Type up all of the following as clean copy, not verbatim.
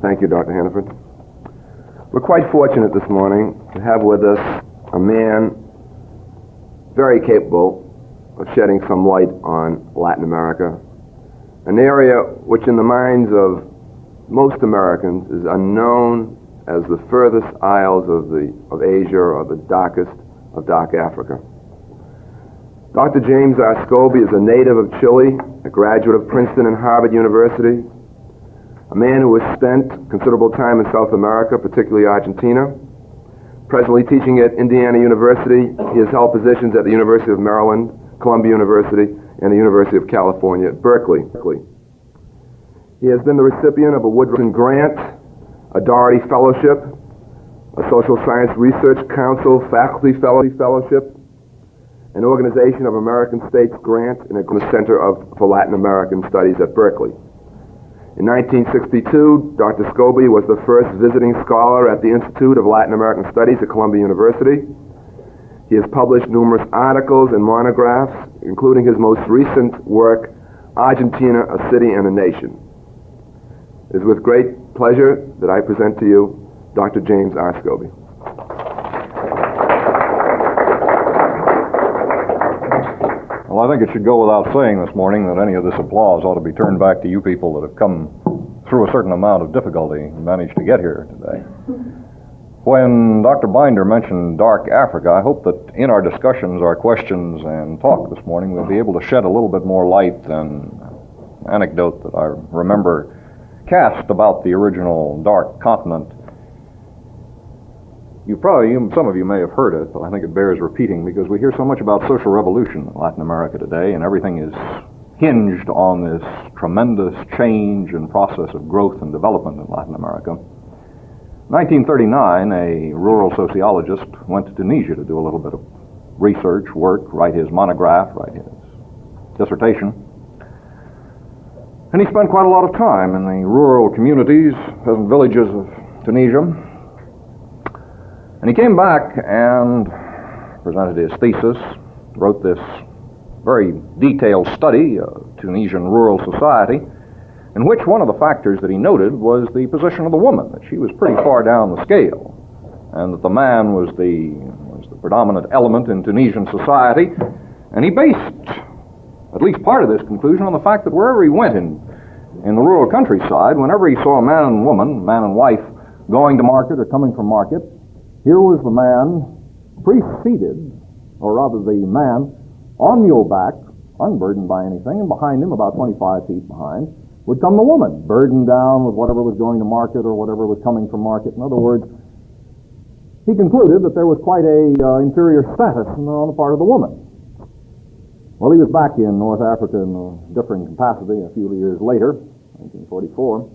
Thank you, Dr. Hannaford. We're quite fortunate this morning to have with us a man very capable of shedding some light on Latin America, an area which in the minds of most Americans is unknown as the furthest isles of Asia or the darkest of dark Africa. Dr. James R. Scobie is a native of Chile, a graduate of Princeton and Harvard University, a man who has spent considerable time in South America, particularly Argentina. Presently teaching at Indiana University, he has held positions at the University of Maryland, Columbia University, and the University of California at Berkeley. He has been the recipient of a Woodrow Grant, a Doherty Fellowship, a Social Science Research Council Faculty Fellowship, an Organization of American States grant, and a Center for Latin American Studies at Berkeley. In 1962, Dr. Scobie was the first visiting scholar at the Institute of Latin American Studies at Columbia University. He has published numerous articles and monographs, including his most recent work, Argentina, a City and a Nation. It is with great pleasure that I present to you Dr. James R. Scobie. Well, I think it should go without saying this morning that any of this applause ought to be turned back to you people that have come through a certain amount of difficulty and managed to get here today. When Dr. Binder mentioned dark Africa, I hope that in our discussions, our questions, and talk this morning, we'll be able to shed a little bit more light than anecdote that I remember cast about the original dark continent. Some of you may have heard it, but I think it bears repeating because we hear so much about social revolution in Latin America today, and everything is hinged on this tremendous change and process of growth and development in Latin America. In 1939, a rural sociologist went to Tunisia to do a little bit of research, work, write his monograph, write his dissertation. And he spent quite a lot of time in the rural communities, peasant villages of Tunisia. And he came back and presented his thesis, wrote this very detailed study of Tunisian rural society, in which one of the factors that he noted was the position of the woman, that she was pretty far down the scale, and that the man was the predominant element in Tunisian society. And he based at least part of this conclusion on the fact that wherever he went in the rural countryside, whenever he saw a man and woman, man and wife, going to market or coming from market, here was the man preceded, or rather the man on muleback, unburdened by anything, and behind him, about 25 feet behind, would come the woman, burdened down with whatever was going to market or whatever was coming from market. In other words, he concluded that there was quite a inferior status on the part of the woman. Well, he was back in North Africa in a differing capacity a few years later, 1944,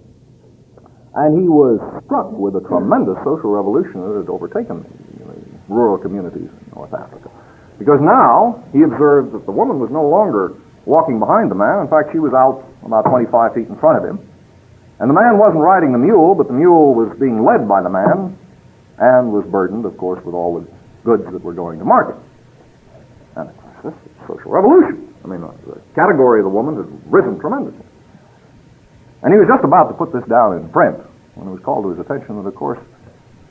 and he was struck with a tremendous social revolution that had overtaken the rural communities in North Africa. Because now he observed that the woman was no longer walking behind the man. In fact, she was out about 25 feet in front of him. And the man wasn't riding the mule, but the mule was being led by the man and was burdened, of course, with all the goods that were going to market. And of course, this is social revolution. I mean, the category of the woman had risen tremendously. And he was just about to put this down in print when it was called to his attention that, of course,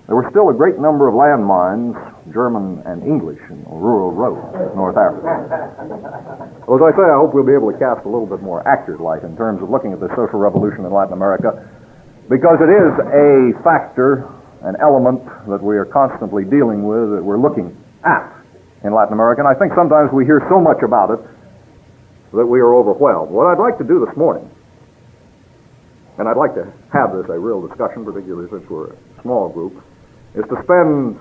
there were still a great number of landmines, German and English, in the rural roads of North Africa. Well, as I say, I hope we'll be able to cast a little bit more accurate light in terms of looking at the social revolution in Latin America, because it is a factor, an element that we are constantly dealing with, that we're looking at in Latin America. And I think sometimes we hear so much about it that we are overwhelmed. What I'd like to do this morning, and I'd like to have this a real discussion, particularly since we're a small group, is to spend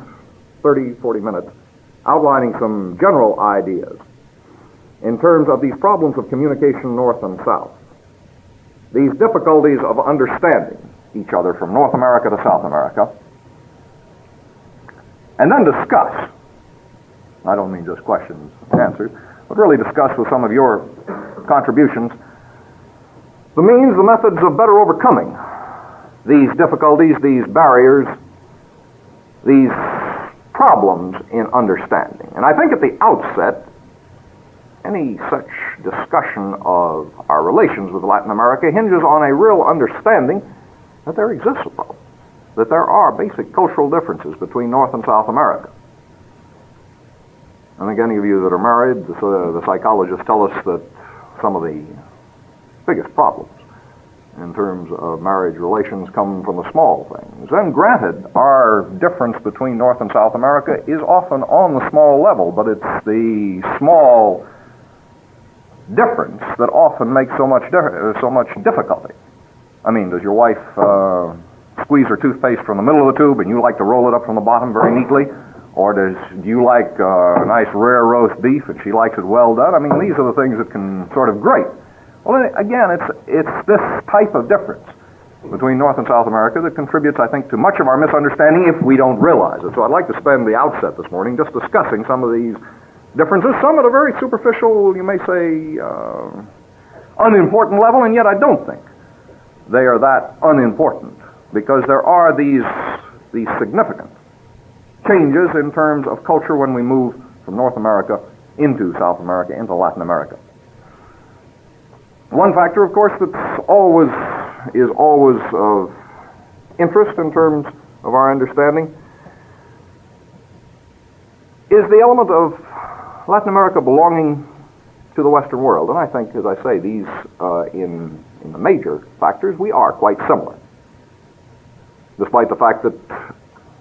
30, 40 minutes outlining some general ideas in terms of these problems of communication north and south, these difficulties of understanding each other from North America to South America, and then discuss, I don't mean just questions and answers, but really discuss with some of your contributions the means, the methods of better overcoming these difficulties, these barriers, these problems in understanding. And I think at the outset, any such discussion of our relations with Latin America hinges on a real understanding that there exists a problem, that there are basic cultural differences between North and South America. I think any of you that are married, the psychologists tell us that some of the biggest problems in terms of marriage relations come from the small things. And granted, our difference between North and South America is often on the small level, but it's the small difference that often makes so much difficulty. I mean, does your wife squeeze her toothpaste from the middle of the tube and you like to roll it up from the bottom very neatly? Or do you like a nice rare roast beef and she likes it well done? I mean, these are the things that can sort of grate. Well, again, it's this type of difference between North and South America that contributes, I think, to much of our misunderstanding if we don't realize it. So I'd like to spend the outset this morning just discussing some of these differences, some at a very superficial, you may say, unimportant level, and yet I don't think they are that unimportant, because there are these significant changes in terms of culture when we move from North America into South America, into Latin America. One factor, of course, that's always of interest in terms of our understanding is the element of Latin America belonging to the Western world. And I think, as I say, these, in the major factors, we are quite similar. Despite the fact that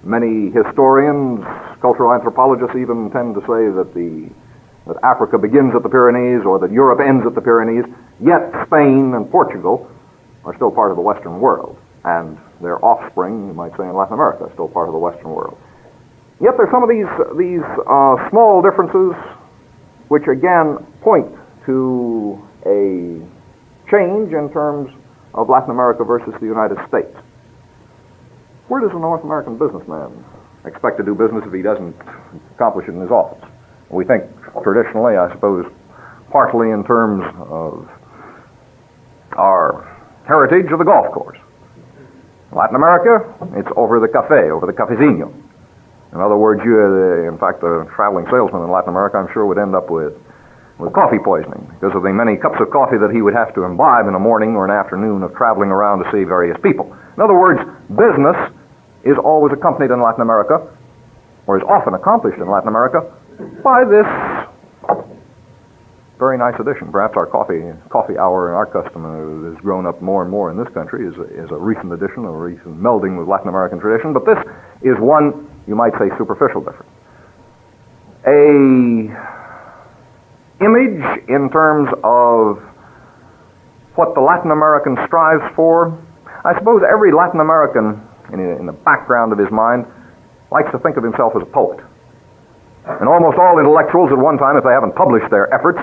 many historians, cultural anthropologists even tend to say that Africa begins at the Pyrenees or that Europe ends at the Pyrenees, yet Spain and Portugal are still part of the Western world, and their offspring, you might say, in Latin America, are still part of the Western world. Yet there's some of these small differences which again point to a change in terms of Latin America versus the United States. Where does a North American businessman expect to do business if he doesn't accomplish it in his office? We think traditionally, I suppose, partly in terms of our heritage of the golf course. Latin America, it's over the cafe, over the cafezinho. In other words, in fact, a traveling salesman in Latin America, I'm sure, would end up with coffee poisoning because of the many cups of coffee that he would have to imbibe in a morning or an afternoon of traveling around to see various people. In other words, business is always accompanied in Latin America, or is often accomplished in Latin America, by this very nice addition. Perhaps our coffee hour and our custom has grown up more and more in this country is a recent addition, a recent melding with Latin American tradition, but this is one, you might say, superficial difference. A image in terms of what the Latin American strives for. I suppose every Latin American, in the background of his mind, likes to think of himself as a poet. And almost all intellectuals at one time, if they haven't published their efforts,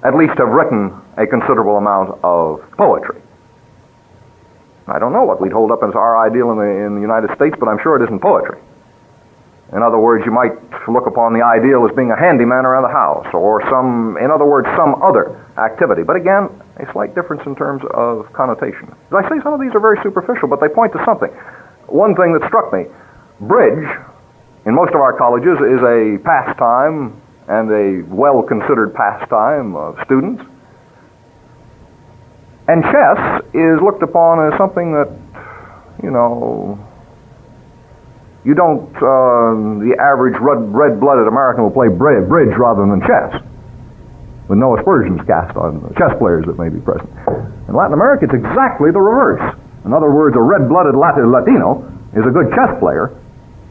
at least have written a considerable amount of poetry. I don't know what we'd hold up as our ideal in the United States, but I'm sure it isn't poetry. In other words, you might look upon the ideal as being a handyman around the house, or some other activity. But again, a slight difference in terms of connotation. As I say, some of these are very superficial, but they point to something. One thing that struck me, bridge, in most of our colleges, is a pastime, and a well-considered pastime of students. And chess is looked upon as something that, you don't, the average red-blooded American will play bridge rather than chess, with no aspersions cast on the chess players that may be present. In Latin America, it's exactly the reverse. In other words, a red-blooded Latino is a good chess player,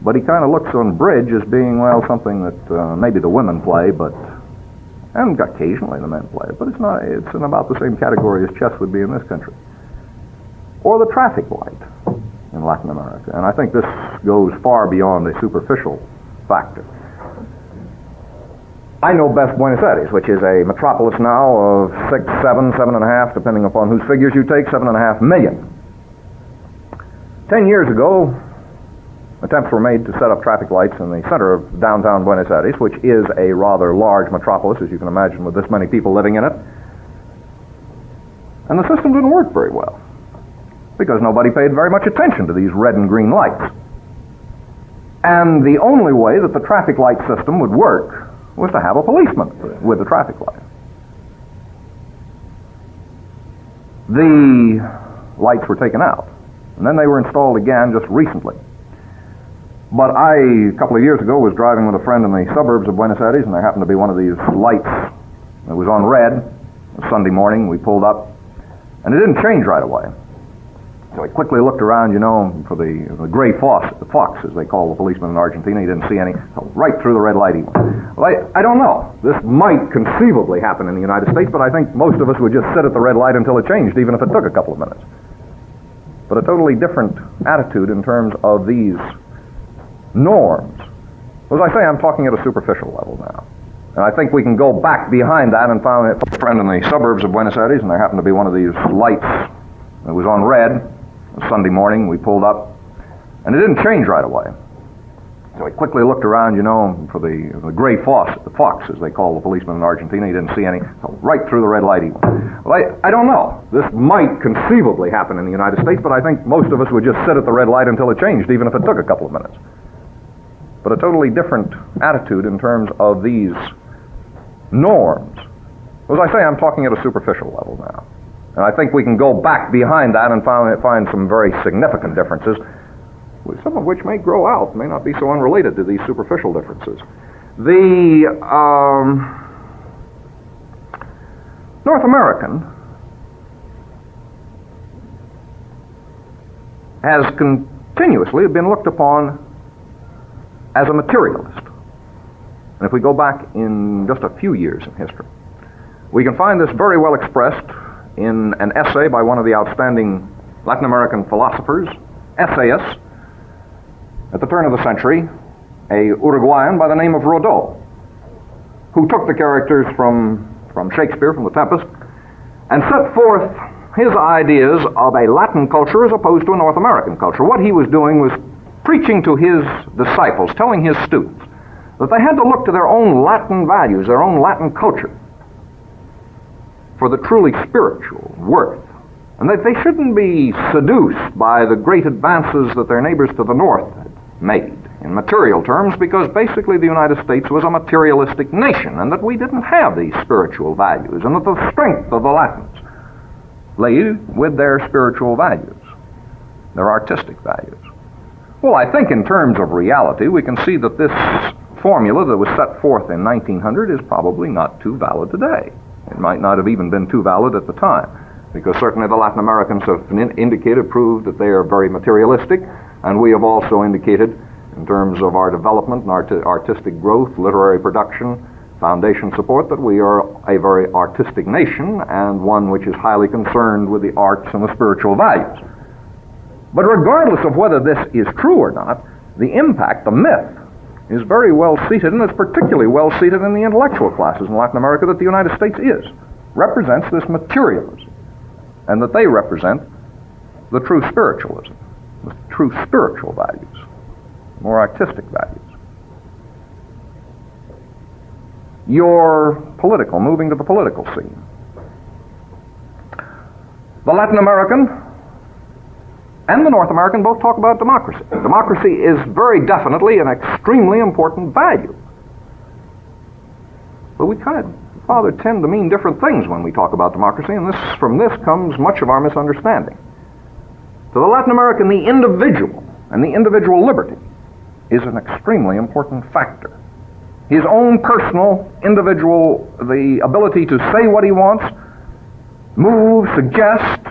but he kind of looks on bridge as being, well, something that maybe the women play, and occasionally the men play it, but it's in about the same category as chess would be in this country. Or the traffic light in Latin America. And I think this goes far beyond a superficial factor. I know best Buenos Aires, which is a metropolis now of 6, 7, 7.5, depending upon whose figures you take, 7.5 million. 10 years ago, attempts were made to set up traffic lights in the center of downtown Buenos Aires, which is a rather large metropolis, as you can imagine, with this many people living in it. And the system didn't work very well, because nobody paid very much attention to these red and green lights. And the only way that the traffic light system would work was to have a policeman with the traffic light. The lights were taken out, And then they were installed again just recently. But a couple of years ago, was driving with a friend in the suburbs of Buenos Aires, and there happened to be one of these lights that was on red. It was Sunday morning. We pulled up, and it didn't change right away. So he quickly looked around, for the gray fox, as they call the policeman in Argentina. He didn't see any. So right through the red light he went. Well, I don't know. This might conceivably happen in the United States, but I think most of us would just sit at the red light until it changed, even if it took a couple of minutes. But a totally different attitude in terms of these norms. As I say, I'm talking at a superficial level now. And I think we can go back behind that and find a friend in the suburbs of Buenos Aires, and there happened to be one of these lights that was on red. It was Sunday morning. We pulled up, and it didn't change right away. So he quickly looked around, for the gray fox, as they call the policeman in Argentina. He didn't see any. So right through the red light he went. Well, I don't know. This might conceivably happen in the United States, but I think most of us would just sit at the red light until it changed, even if it took a couple of minutes. But a totally different attitude in terms of these norms. As I say, I'm talking at a superficial level now. And I think we can go back behind that and find some very significant differences, some of which may grow out, may not be so unrelated to these superficial differences. The North American has continuously been looked upon as a materialist. And if we go back in just a few years in history, we can find this very well expressed in an essay by one of the outstanding Latin American philosophers, essayists, at the turn of the century, a Uruguayan by the name of Rodó, who took the characters from Shakespeare, from The Tempest, and set forth his ideas of a Latin culture as opposed to a North American culture. What he was doing was preaching to his disciples, telling his students that they had to look to their own Latin values, their own Latin culture, for the truly spiritual worth, and that they shouldn't be seduced by the great advances that their neighbors to the north had made in material terms, because basically the United States was a materialistic nation, and that we didn't have these spiritual values, and that the strength of the Latins lay with their spiritual values, their artistic values. Well, I think in terms of reality, we can see that this formula that was set forth in 1900 is probably not too valid today. It might not have even been too valid at the time, because certainly the Latin Americans have proved that they are very materialistic, and we have also indicated, in terms of our development and artistic growth, literary production, foundation support, that we are a very artistic nation, and one which is highly concerned with the arts and the spiritual values. But regardless of whether this is true or not, the impact, the myth, is very well seated, and it's particularly well seated in the intellectual classes in Latin America, that the United States represents this materialism, and that they represent the true spiritualism, the true spiritual values, more artistic values. Moving to the political scene. The Latin American and the North American both talk about democracy. Democracy is very definitely an extremely important value. But we rather tend to mean different things when we talk about democracy, and from this comes much of our misunderstanding. To the Latin American, the individual and the individual liberty is an extremely important factor. His own personal, individual, the ability to say what he wants, move, suggest.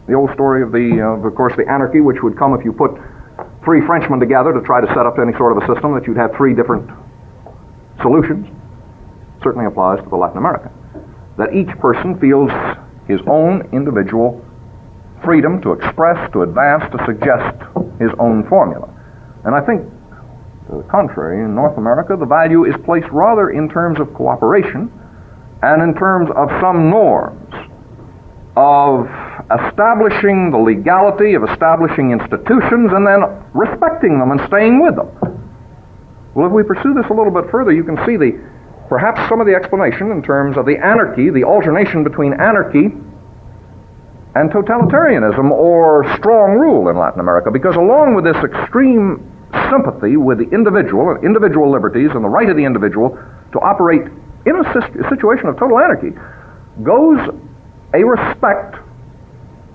The old story of of course, the anarchy which would come if you put three Frenchmen together to try to set up any sort of a system, that you'd have three different solutions, certainly applies to the Latin American. That each person feels his own individual freedom to express, to advance, to suggest his own formula. And I think, to the contrary, in North America, the value is placed rather in terms of cooperation and in terms of some norms of establishing the legality, of establishing institutions, and then respecting them and staying with them. Well, if we pursue this a little bit further, you can see perhaps some of the explanation in terms of the anarchy, the alternation between anarchy and totalitarianism or strong rule in Latin America, because along with this extreme sympathy with the individual liberties and the right of the individual to operate in a situation of total anarchy, goes a respect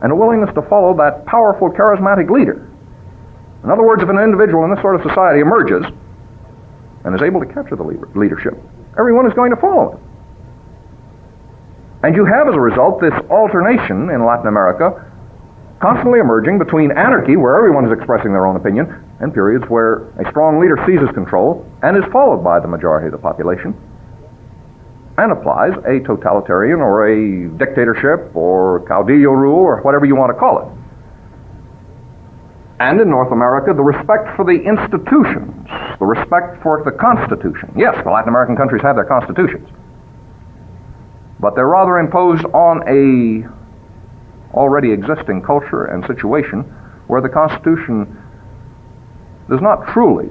and a willingness to follow that powerful, charismatic leader. In other words, if an individual in this sort of society emerges and is able to capture the leadership, everyone is going to follow him. And you have, as a result, this alternation in Latin America constantly emerging between anarchy, where everyone is expressing their own opinion, and periods where a strong leader seizes control and is followed by the majority of the population and applies a totalitarian or a dictatorship or caudillo rule or whatever you want to call it. And in North America, the respect for the institutions, the respect for the Constitution. Yes, the Latin American countries have their constitutions, but they're rather imposed on a already existing culture and situation where the Constitution does not truly,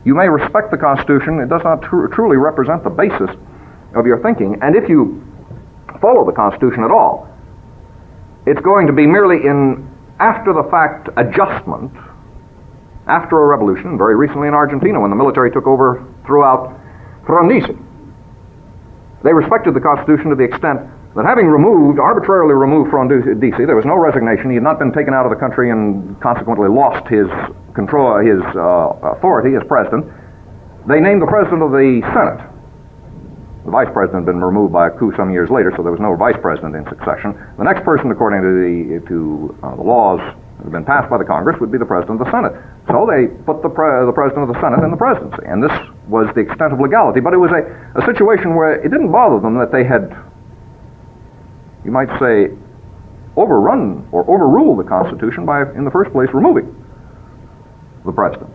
you may respect the Constitution, it does not truly represent the basis of your thinking, and if you follow the Constitution at all, it's going to be merely in after-the-fact adjustment after a revolution, very recently in Argentina when the military took over throughout Frondizi. They respected the Constitution to the extent that having arbitrarily removed Frondizi, there was no resignation, he had not been taken out of the country and consequently lost his control, his authority as president. They named the president of the Senate. The vice president had been removed by a coup some years later, so there was no vice president in succession. The next person, according to the laws that had been passed by the Congress, would be the president of the Senate. So they put the president of the Senate in the presidency, and this was the extent of legality. But it was a situation where it didn't bother them that they had, you might say, overrun or overruled the Constitution by, in the first place, removing the president.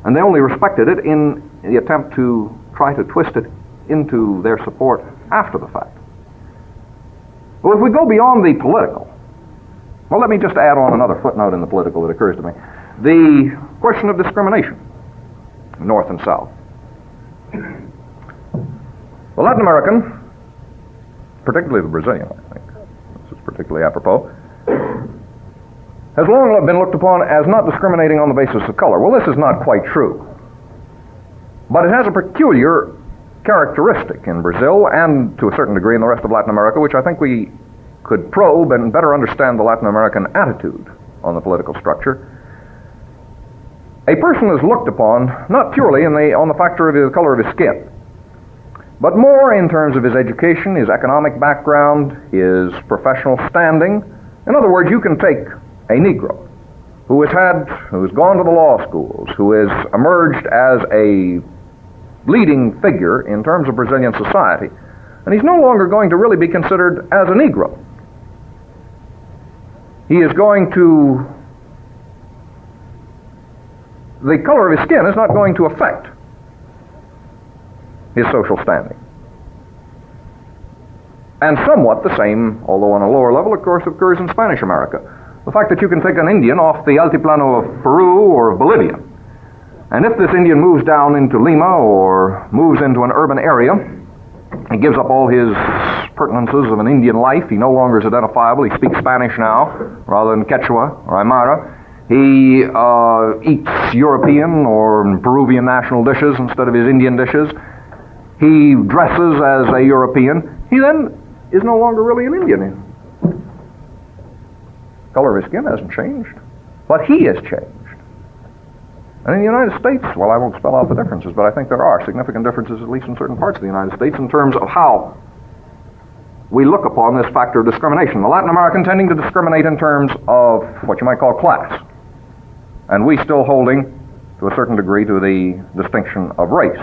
And they only respected it in the attempt to try to twist it into their support after the fact. Well, if we go beyond the political, well, let me just add on another footnote in the political that occurs to me. The question of discrimination, North and South. The Latin American, particularly the Brazilian, I think, this is particularly apropos, has long been looked upon as not discriminating on the basis of color. Well, this is not quite true. But it has a peculiar characteristic in Brazil and to a certain degree in the rest of Latin America, which I think we could probe and better understand the Latin American attitude on the political structure. A person is looked upon not purely on the factor of the color of his skin, but more in terms of his education, his economic background, his professional standing. In other words, you can take a Negro who has gone to the law schools, who has emerged as a leading figure in terms of Brazilian society, and he's no longer going to really be considered as a Negro. He is going to, the color of his skin is not going to affect his social standing. And somewhat the same, although on a lower level, of course, occurs in Spanish America. The fact that you can take an Indian off the altiplano of Peru or of Bolivia, and if this Indian moves down into Lima or moves into an urban area, he gives up all his pertinences of an Indian life. He no longer is identifiable. He speaks Spanish now rather than Quechua or Aymara. He eats European or Peruvian national dishes instead of his Indian dishes. He dresses as a European. He then is no longer really an Indian. Color of his skin hasn't changed, but he has changed. And in the United States, well, I won't spell out the differences, but I think there are significant differences, at least in certain parts of the United States, in terms of how we look upon this factor of discrimination. The Latin American tending to discriminate in terms of what you might call class, and we still holding, to a certain degree, to the distinction of race.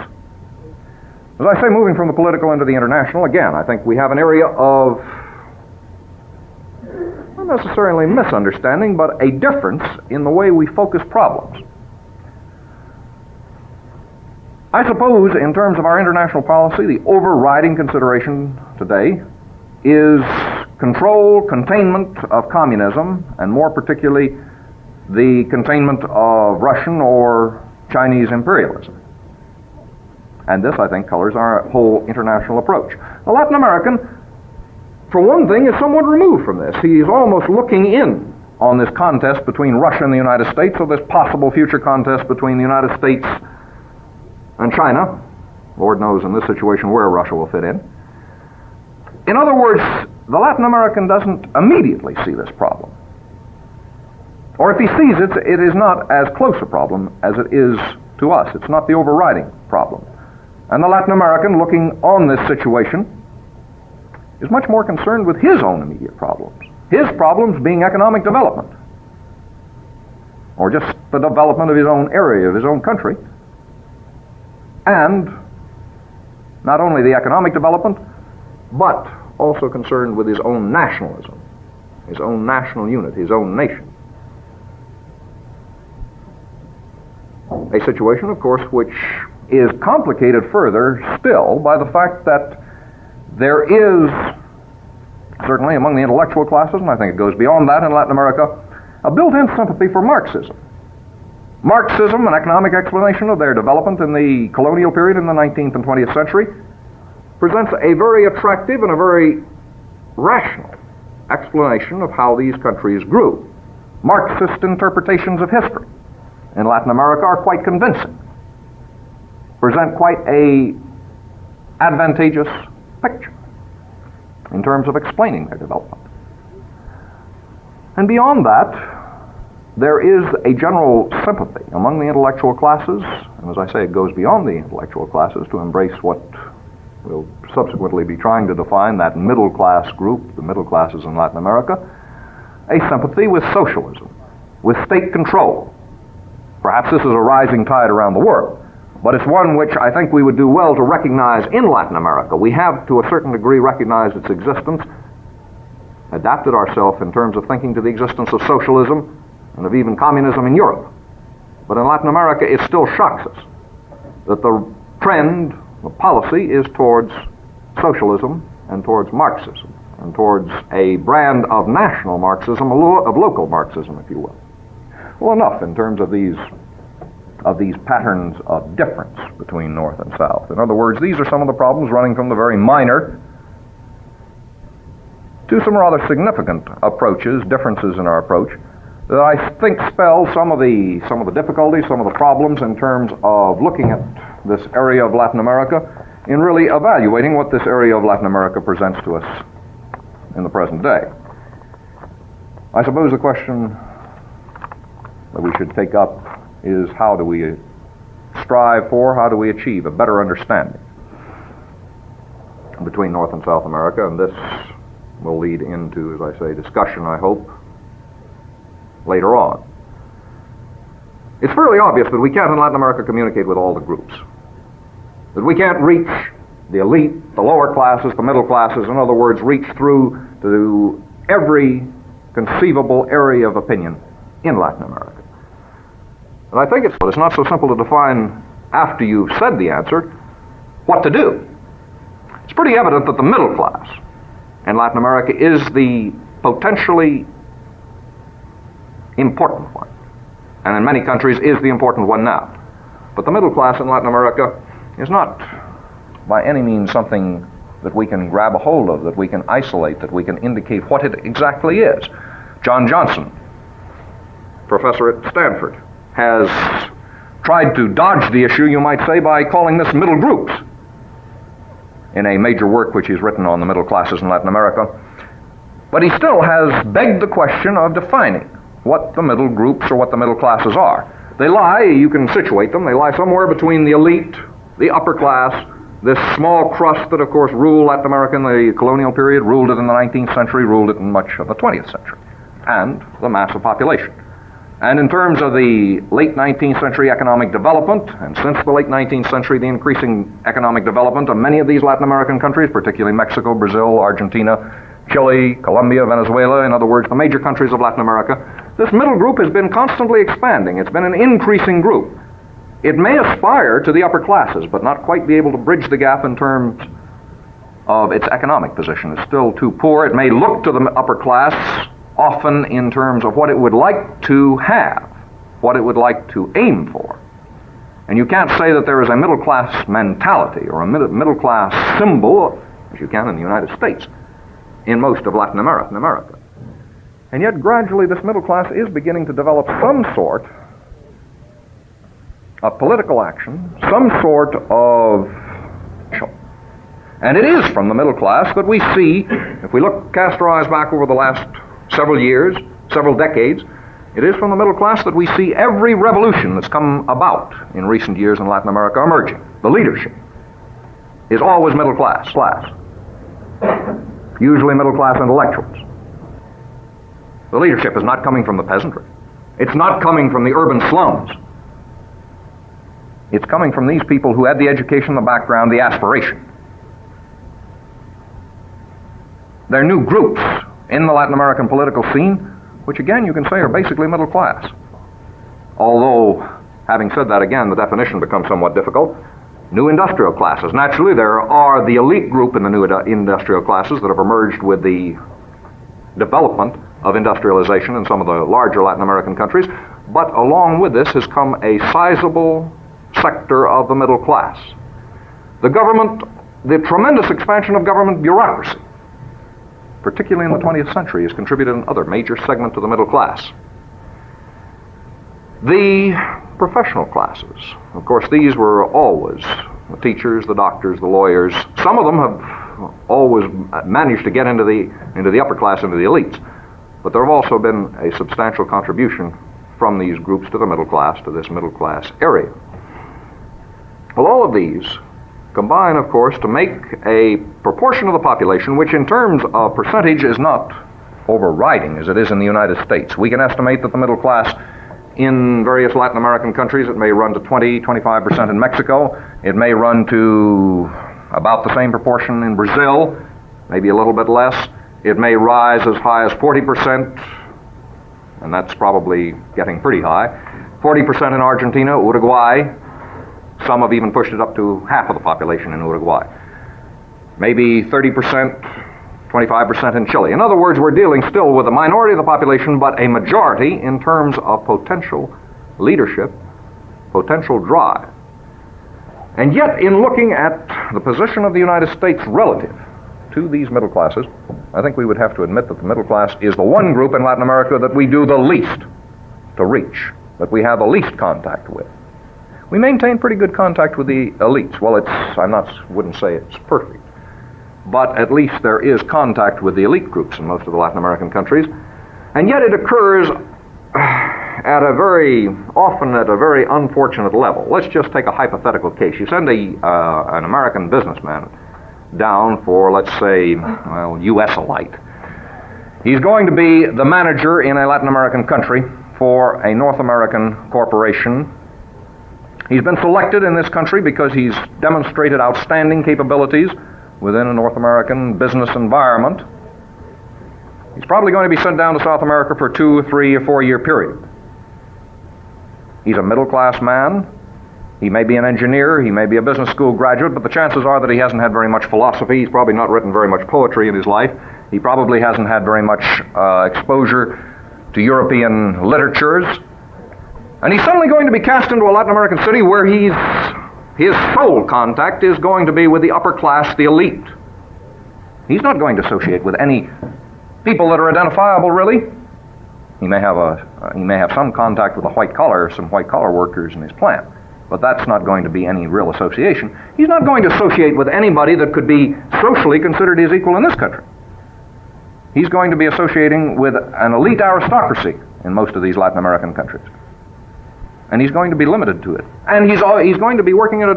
As I say, moving from the political into the international, again, I think we have an area of not necessarily misunderstanding, but a difference in the way we focus problems. I suppose, in terms of our international policy, the overriding consideration today is control, containment of communism, and more particularly, the containment of Russian or Chinese imperialism. And this, I think, colors our whole international approach. The Latin American, for one thing, is somewhat removed from this. He is almost looking in on this contest between Russia and the United States, or this possible future contest between the United States and China. Lord knows in this situation where Russia will fit in. In other words, the Latin American doesn't immediately see this problem. Or if he sees it, it is not as close a problem as it is to us. It's not the overriding problem. And the Latin American, looking on this situation, is much more concerned with his own immediate problems. His problems being economic development, or just the development of his own area, of his own country, and not only the economic development, but also concerned with his own nationalism, his own national unit, his own nation. A situation, of course, which is complicated further still by the fact that there is, certainly among the intellectual classes, and I think it goes beyond that in Latin America, a built-in sympathy for Marxism. Marxism, an economic explanation of their development in the colonial period in the 19th and 20th century, presents a very attractive and a very rational explanation of how these countries grew. Marxist interpretations of history in Latin America are quite convincing, present quite a advantageous picture in terms of explaining their development. And beyond that, there is a general sympathy among the intellectual classes, and as I say, it goes beyond the intellectual classes to embrace what we'll subsequently be trying to define, that middle class group, the middle classes in Latin America, a sympathy with socialism, with state control. Perhaps this is a rising tide around the world, but it's one which I think we would do well to recognize in Latin America. We have, to a certain degree, recognized its existence, adapted ourselves in terms of thinking to the existence of socialism and of even communism in Europe. But in Latin America, it still shocks us that the trend, the policy, is towards socialism and towards Marxism and towards a brand of national Marxism, of local Marxism, if you will. Well, enough in terms of these patterns of difference between North and South. In other words, these are some of the problems running from the very minor to some rather significant approaches, differences in our approach, that I think spell some of the difficulties, some of the problems in terms of looking at this area of Latin America, in really evaluating what this area of Latin America presents to us in the present day. I suppose the question that we should take up is, how do we strive for, how do we achieve a better understanding between North and South America? And this will lead into, as I say, discussion, I hope, later on. It's fairly obvious that we can't in Latin America communicate with all the groups, that we can't reach the elite, the lower classes, the middle classes, in other words, reach through to every conceivable area of opinion in Latin America. And I think it's not so simple to define, after you've said the answer, what to do. It's pretty evident that the middle class in Latin America is the potentially important one, and in many countries is the important one now. But the middle class in Latin America is not by any means something that we can grab a hold of, that we can isolate, that we can indicate what it exactly is. John Johnson, professor at Stanford, has tried to dodge the issue, you might say, by calling this middle groups in a major work which he's written on the middle classes in Latin America. But he still has begged the question of defining what the middle groups or what the middle classes are. They lie, you can situate them, they lie somewhere between the elite, the upper class, this small crust that, of course, ruled Latin America in the colonial period, ruled it in the 19th century, ruled it in much of the 20th century, and the mass of population. And in terms of the late 19th century economic development, and since the late 19th century, the increasing economic development of many of these Latin American countries, particularly Mexico, Brazil, Argentina, Chile, Colombia, Venezuela, in other words, the major countries of Latin America, this middle group has been constantly expanding. It's been an increasing group. It may aspire to the upper classes, but not quite be able to bridge the gap in terms of its economic position. It's still too poor. It may look to the upper class often in terms of what it would like to have, what it would like to aim for. And you can't say that there is a middle class mentality or a middle class symbol, as you can in the United States, in most of Latin America. And yet gradually this middle class is beginning to develop some sort of political action, some sort of... And it is from the middle class that we see, if we cast our eyes back over the last several years, several decades, it is from the middle class that we see every revolution that's come about in recent years in Latin America emerging. The leadership is always middle class, usually middle class intellectuals. The leadership is not coming from the peasantry. It's not coming from the urban slums. It's coming from these people who had the education, the background, the aspiration. There are new groups in the Latin American political scene, which again you can say are basically middle class. Although, having said that again, the definition becomes somewhat difficult. New industrial classes. Naturally, there are the elite group in the new industrial classes that have emerged with the development of industrialization in some of the larger Latin American countries, but along with this has come a sizable sector of the middle class. The government, the tremendous expansion of government bureaucracy, particularly in the 20th century, has contributed another major segment to the middle class. The professional classes, of course, these were always the teachers, the doctors, the lawyers. Some of them have always managed to get into the upper class, into the elites. But there have also been a substantial contribution from these groups to the middle class, to this middle class area. Well, all of these combine, of course, to make a proportion of the population, which in terms of percentage is not overriding as it is in the United States. We can estimate that the middle class in various Latin American countries, it may run to 20-25% in Mexico. It may run to about the same proportion in Brazil, maybe a little bit less. It may rise as high as 40%, and that's probably getting pretty high. 40% in Argentina, Uruguay. Some have even pushed it up to half of the population in Uruguay. Maybe 30%, 25% in Chile. In other words, we're dealing still with a minority of the population, but a majority in terms of potential leadership, potential drive. And yet, in looking at the position of the United States relative to these middle classes, I think we would have to admit that the middle class is the one group in Latin America that we do the least to reach, that we have the least contact with. We maintain pretty good contact with the elites. Well, wouldn't say it's perfect, but at least there is contact with the elite groups in most of the Latin American countries, and yet it occurs often at a very unfortunate level. Let's just take a hypothetical case. You send an American businessman down for, let's say, U.S.-alite. He's going to be the manager in a Latin American country for a North American corporation. He's been selected in this country because he's demonstrated outstanding capabilities within a North American business environment. He's probably going to be sent down to South America for a 2, 3, or 4-year period. He's a middle-class man. He may be an engineer, he may be a business school graduate, but the chances are that he hasn't had very much philosophy. He's probably not written very much poetry in his life. He probably hasn't had very much exposure to European literatures. And he's suddenly going to be cast into a Latin American city where his sole contact is going to be with the upper class, the elite. He's not going to associate with any people that are identifiable, really. He may have some contact with some white collar workers in his plant, but that's not going to be any real association. He's not going to associate with anybody that could be socially considered his equal in this country. He's going to be associating with an elite aristocracy in most of these Latin American countries. And he's going to be limited to it. And he's going to be working at a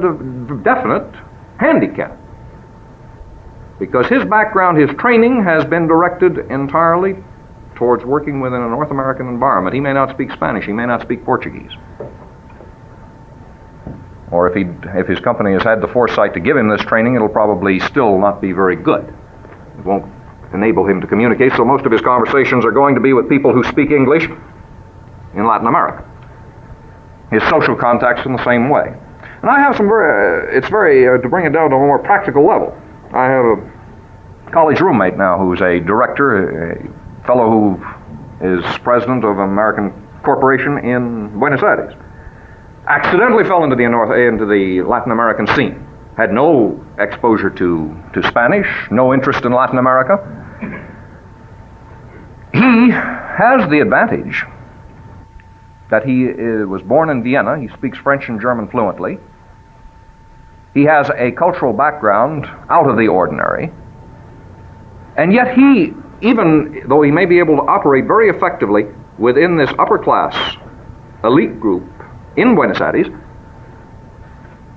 definite handicap. Because his background, his training has been directed entirely towards working within a North American environment. He may not speak Spanish, he may not speak Portuguese. Or if his company has had the foresight to give him this training, it'll probably still not be very good. It won't enable him to communicate, so most of his conversations are going to be with people who speak English in Latin America. His social contacts in the same way. And I have to bring it down to a more practical level. I have a college roommate now who's a director, a fellow who is president of an American corporation in Buenos Aires. Accidentally fell into the Latin American scene. Had no exposure to Spanish, no interest in Latin America. He has the advantage that he was born in Vienna. He speaks French and German fluently. He has a cultural background out of the ordinary. And yet he, even though he may be able to operate very effectively within this upper class elite group in Buenos Aires,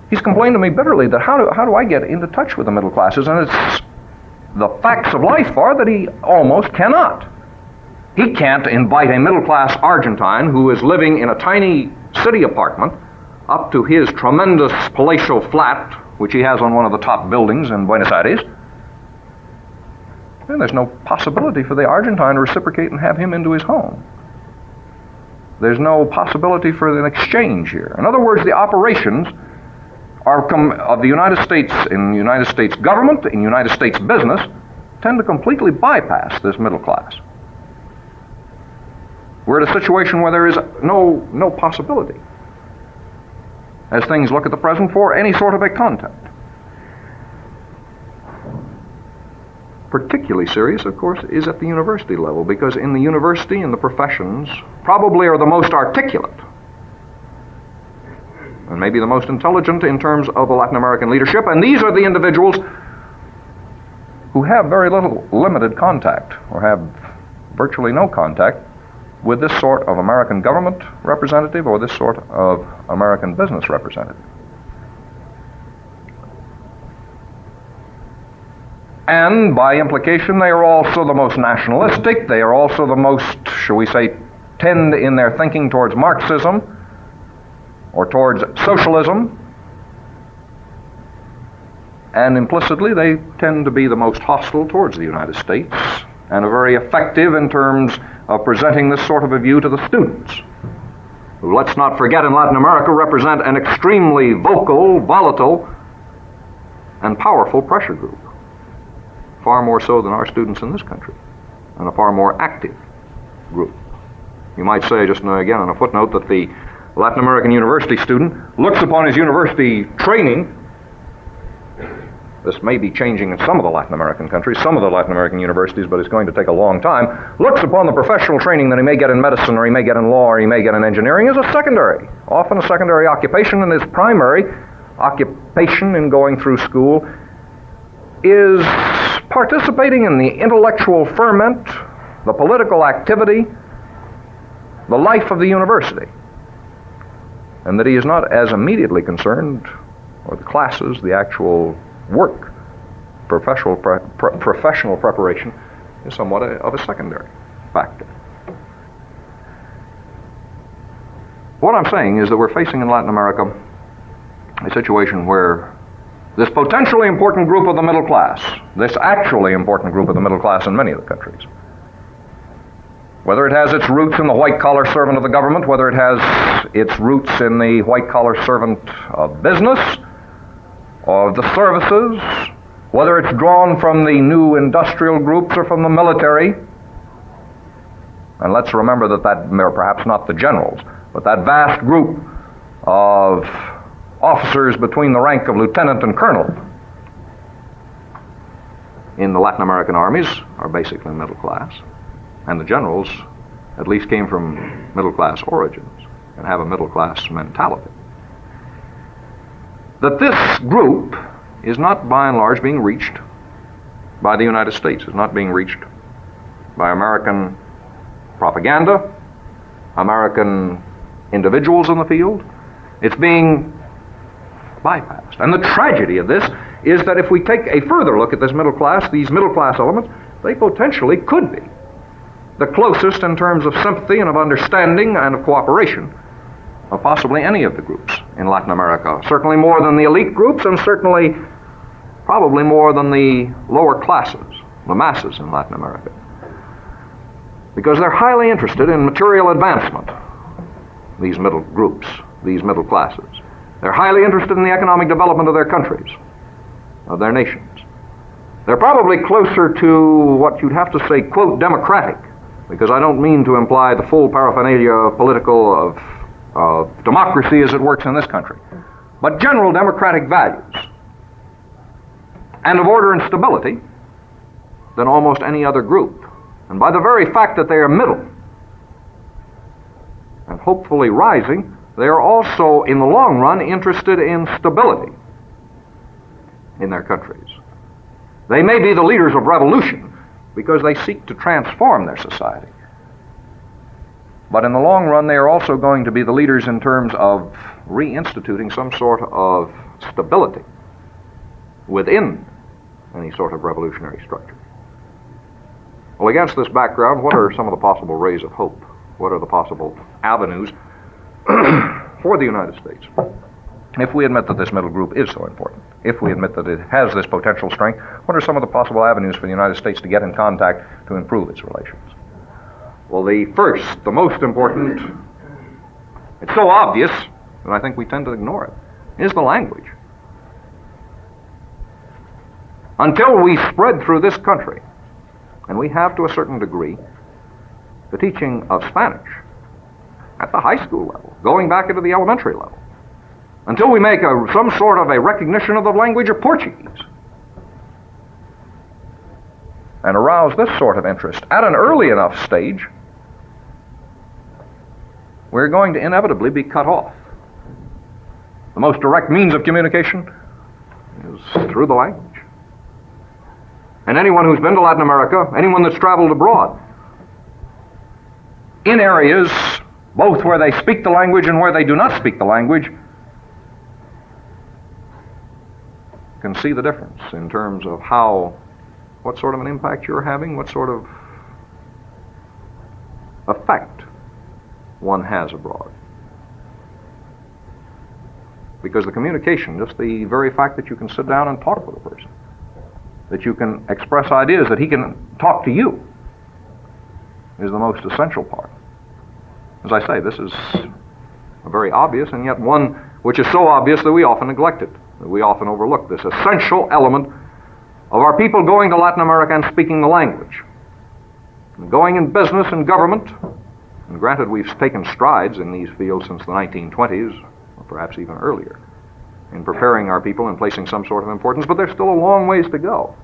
he's complained to me bitterly that how do I get into touch with the middle classes? And it's the facts of life are that he almost cannot. He can't invite a middle-class Argentine who is living in a tiny city apartment up to his tremendous palatial flat, which he has on one of the top buildings in Buenos Aires. And there's no possibility for the Argentine to reciprocate and have him into his home. There's no possibility for an exchange here. In other words, the operations of the United States, in the United States government, in United States business, tend to completely bypass this middle class. We're at a situation where there is no possibility, as things look at the present, for any sort of a contact. Particularly serious, of course, is at the university level, because in the university and the professions probably are the most articulate and maybe the most intelligent in terms of the Latin American leadership, and these are the individuals who have very limited contact, or have virtually no contact, with this sort of American government representative or this sort of American business representative. And by implication, they are also the most nationalistic, they are also the most, shall we say, tend in their thinking towards Marxism or towards socialism, and implicitly they tend to be the most hostile towards the United States and are very effective in terms of presenting this sort of a view to the students, who, let's not forget, in Latin America represent an extremely vocal, volatile, and powerful pressure group, far more so than our students in this country, and a far more active group. You might say, just again on a footnote, that the Latin American university student looks upon his university training, this may be changing in some of the Latin American countries, some of the Latin American universities, but it's going to take a long time, looks upon the professional training that he may get in medicine, or he may get in law, or he may get in engineering as a secondary, often a secondary occupation, and his primary occupation in going through school is participating in the intellectual ferment, the political activity, the life of the university, and that he is not as immediately concerned, or the classes, the actual work, professional preparation, is somewhat of a secondary factor. What I'm saying is that we're facing in Latin America a situation where this potentially important group of the middle class, this actually important group of the middle class in many of the countries, whether it has its roots in the white-collar servant of the government, whether it has its roots in the white-collar servant of business, of the services, whether it's drawn from the new industrial groups or from the military, and let's remember that they're perhaps not the generals, but that vast group of officers between the rank of lieutenant and colonel in the Latin American armies are basically middle class, and the generals at least came from middle class origins and have a middle class mentality. That this group is not by and large being reached by the United States, is not being reached by American propaganda, American individuals in the field. It's being bypassed. And the tragedy of this is that if we take a further look at this middle class, these middle class elements, they potentially could be the closest in terms of sympathy and of understanding and of cooperation of possibly any of the groups in Latin America. Certainly more than the elite groups, and certainly probably more than the lower classes, the masses in Latin America. Because they're highly interested in material advancement, these middle groups, these middle classes. They're highly interested in the economic development of their countries, of their nations. They're probably closer to what you'd have to say, quote, democratic, because I don't mean to imply the full paraphernalia of political, of democracy as it works in this country, but general democratic values and of order and stability than almost any other group. And by the very fact that they are middle and hopefully rising, they are also, in the long run, interested in stability in their countries. They may be the leaders of revolution because they seek to transform their society. But in the long run, they are also going to be the leaders in terms of reinstituting some sort of stability within any sort of revolutionary structure. Well, against this background, what are some of the possible rays of hope? What are the possible avenues for the United States? If we admit that this middle group is so important, if we admit that it has this potential strength, what are some of the possible avenues for the United States to get in contact to improve its relations? Well, the first, the most important, it's so obvious that I think we tend to ignore it, is the language. Until we spread through this country, and we have to a certain degree, the teaching of Spanish at the high school level, going back into the elementary level, until we make some sort of a recognition of the language of Portuguese, and arouse this sort of interest at an early enough stage, we're going to inevitably be cut off. The most direct means of communication is through the language. And anyone who's been to Latin America, anyone that's traveled abroad, in areas both where they speak the language and where they do not speak the language, can see the difference in terms of what sort of an impact you're having, what sort of effect one has abroad. Because the communication, just the very fact that you can sit down and talk with a person, that you can express ideas, that he can talk to you, is the most essential part. As I say, this is a very obvious, and yet one which is so obvious that we often neglect it, that we often overlook this essential element of our people going to Latin America and speaking the language. And going in business and government, and granted we've taken strides in these fields since the 1920s, or perhaps even earlier, in preparing our people and placing some sort of importance, but there's still a long ways to go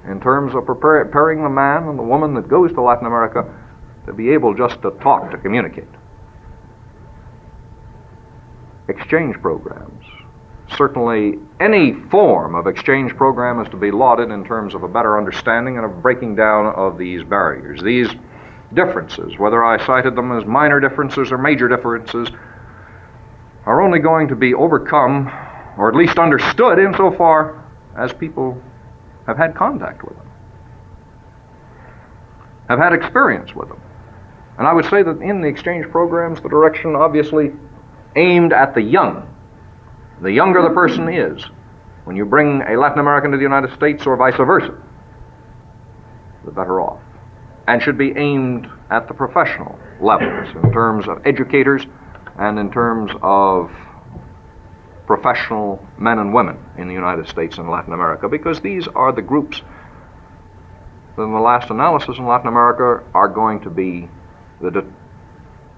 in terms of preparing the man and the woman that goes to Latin America to be able just to talk, to communicate. Exchange programs. Certainly any form of exchange program is to be lauded in terms of a better understanding and a breaking down of these barriers, these differences, whether I cited them as minor differences or major differences, are only going to be overcome, or at least understood insofar as people have had contact with them, have had experience with them. And I would say that in the exchange programs, the direction obviously aimed at the young. The younger the person is, when you bring a Latin American to the United States or vice versa, the better off. And should be aimed at the professional levels in terms of educators and in terms of professional men and women in the United States and Latin America, because these are the groups that in the last analysis in Latin America are going to be the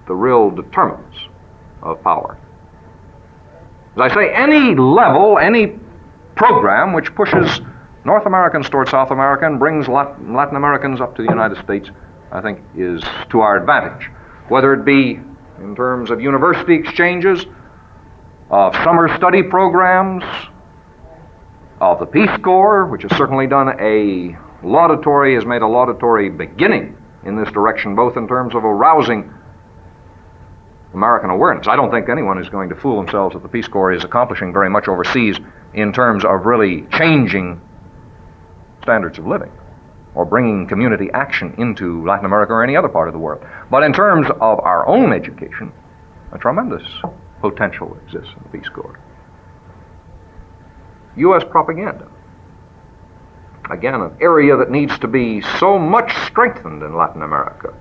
real determinants of power. As I say, any level, any program which pushes North Americans toward South America and brings Latin Americans up to the United States, I think is to our advantage. Whether it be in terms of university exchanges, of summer study programs, of the Peace Corps, which has certainly has made a laudatory beginning in this direction, both in terms of arousing American awareness. I don't think anyone is going to fool themselves that the Peace Corps is accomplishing very much overseas in terms of really changing standards of living or bringing community action into Latin America or any other part of the world. But in terms of our own education, a tremendous potential exists in the Peace Corps. U.S. propaganda. Again, an area that needs to be so much strengthened in Latin America.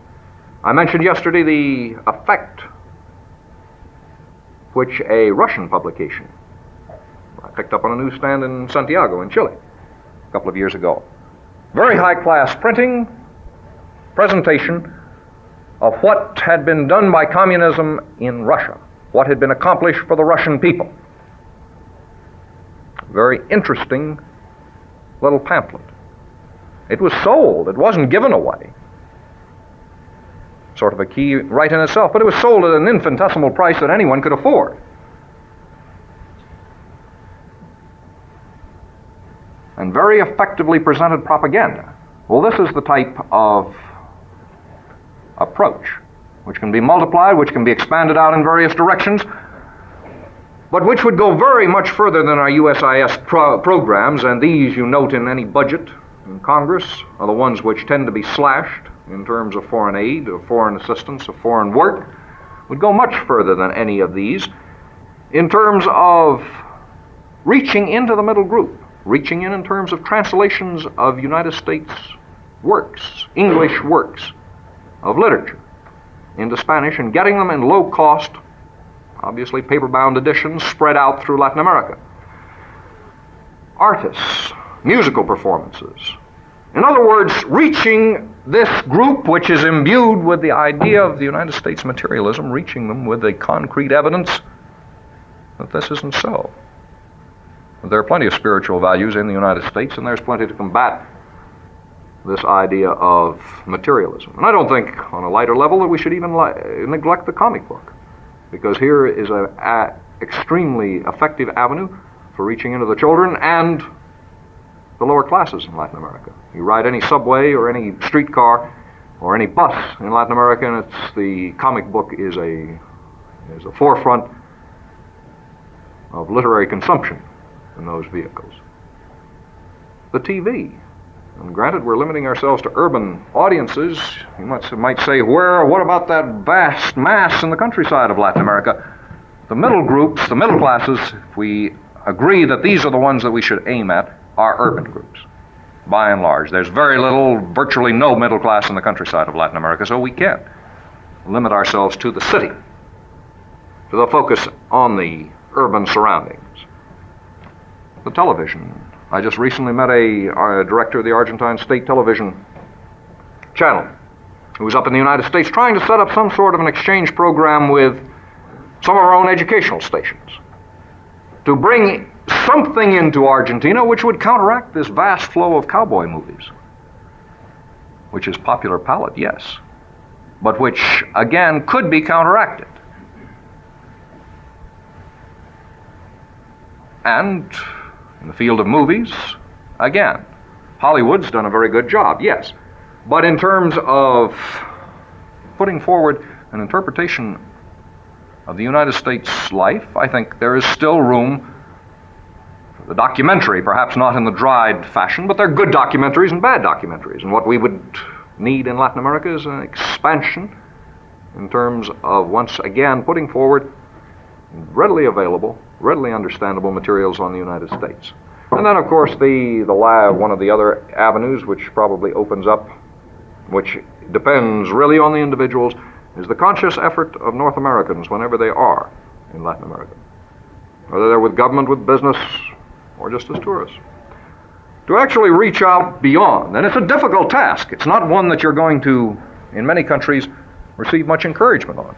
I mentioned yesterday the effect which a Russian publication I picked up on a newsstand in Santiago in Chile a couple of years ago. Very high-class printing, presentation of what had been done by communism in Russia, what had been accomplished for the Russian people. Very interesting little pamphlet. It was sold, it wasn't given away. Sort of a key right in itself, but it was sold at an infinitesimal price that anyone could afford. and very effectively presented propaganda. Well, this is the type of approach which can be multiplied, which can be expanded out in various directions, but which would go very much further than our USIS programs, and these, you note in any budget in Congress, are the ones which tend to be slashed in terms of foreign aid, of foreign assistance, of foreign work, would go much further than any of these in terms of reaching into the middle group, reaching in terms of translations of United States works, English works of literature into Spanish, and getting them in low-cost, obviously paper-bound editions spread out through Latin America. Artists, musical performances. In other words, reaching this group which is imbued with the idea of the United States materialism, reaching them with the concrete evidence that this isn't so. There are plenty of spiritual values in the United States, and there's plenty to combat this idea of materialism. And I don't think, on a lighter level, that we should even neglect the comic book, because here is an extremely effective avenue for reaching into the children and the lower classes in Latin America. You ride any subway or any streetcar or any bus in Latin America, and the comic book is a forefront of literary consumption in those vehicles. The TV. And granted, we're limiting ourselves to urban audiences. You might say, what about that vast mass in the countryside of Latin America? The middle groups, the middle classes, if we agree that these are the ones that we should aim at, are urban groups, by and large. There's virtually no middle class in the countryside of Latin America, so we can't limit ourselves to the city, to the focus on the urban surroundings. The television. I just recently met a director of the Argentine State Television channel who was up in the United States trying to set up some sort of an exchange program with some of our own educational stations to bring something into Argentina which would counteract this vast flow of cowboy movies, which is popular palate, yes, but which, again, could be counteracted. And in the field of movies, again, Hollywood's done a very good job, yes. But in terms of putting forward an interpretation of the United States life, I think there is still room for the documentary, perhaps not in the dried fashion, but there are good documentaries and bad documentaries. And what we would need in Latin America is an expansion in terms of, once again, putting forward readily available, readily understandable materials on the United States. And then, of course, one of the other avenues which probably opens up, which depends really on the individuals, is the conscious effort of North Americans whenever they are in Latin America, whether they're with government, with business, or just as tourists, to actually reach out beyond. And it's a difficult task. It's not one that you're going to, in many countries, receive much encouragement on.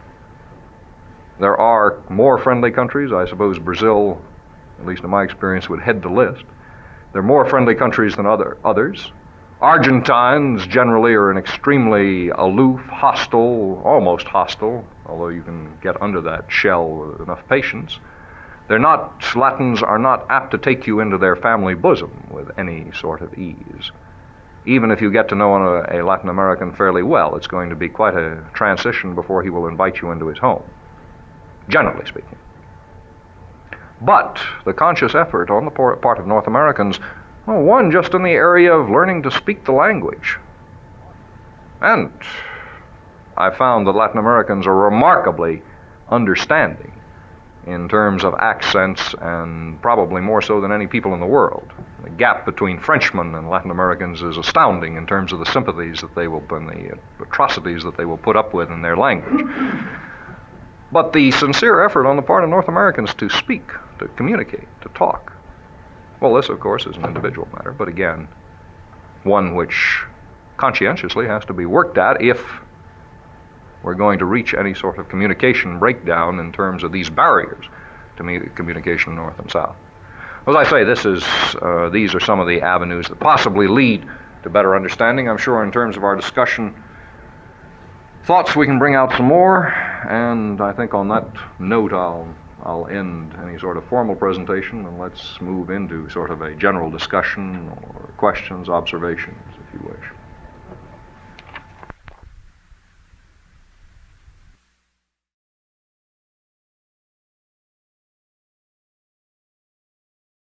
There are more friendly countries. I suppose Brazil, at least in my experience, would head the list. There are more friendly countries than others. Argentines generally are an extremely aloof, hostile, almost hostile, although you can get under that shell with enough patience. Latins are not apt to take you into their family bosom with any sort of ease. Even if you get to know a Latin American fairly well, it's going to be quite a transition before he will invite you into his home, generally speaking. But the conscious effort on the part of North Americans, one just in the area of learning to speak the language. And I found that Latin Americans are remarkably understanding in terms of accents, and probably more so than any people in the world. The gap between Frenchmen and Latin Americans is astounding in terms of the sympathies that they will, and the atrocities that they will put up with in their language. But the sincere effort on the part of North Americans to speak, to communicate, to talk, well, this, of course, is an individual matter, but again, one which conscientiously has to be worked at if we're going to reach any sort of communication breakdown in terms of these barriers to communication north and south. As I say, these are some of the avenues that possibly lead to better understanding. I'm sure in terms of our discussion, thoughts we can bring out some more, and I think on that note I'll I'll end any sort of formal presentation, and let's move into sort of a general discussion or questions, observations.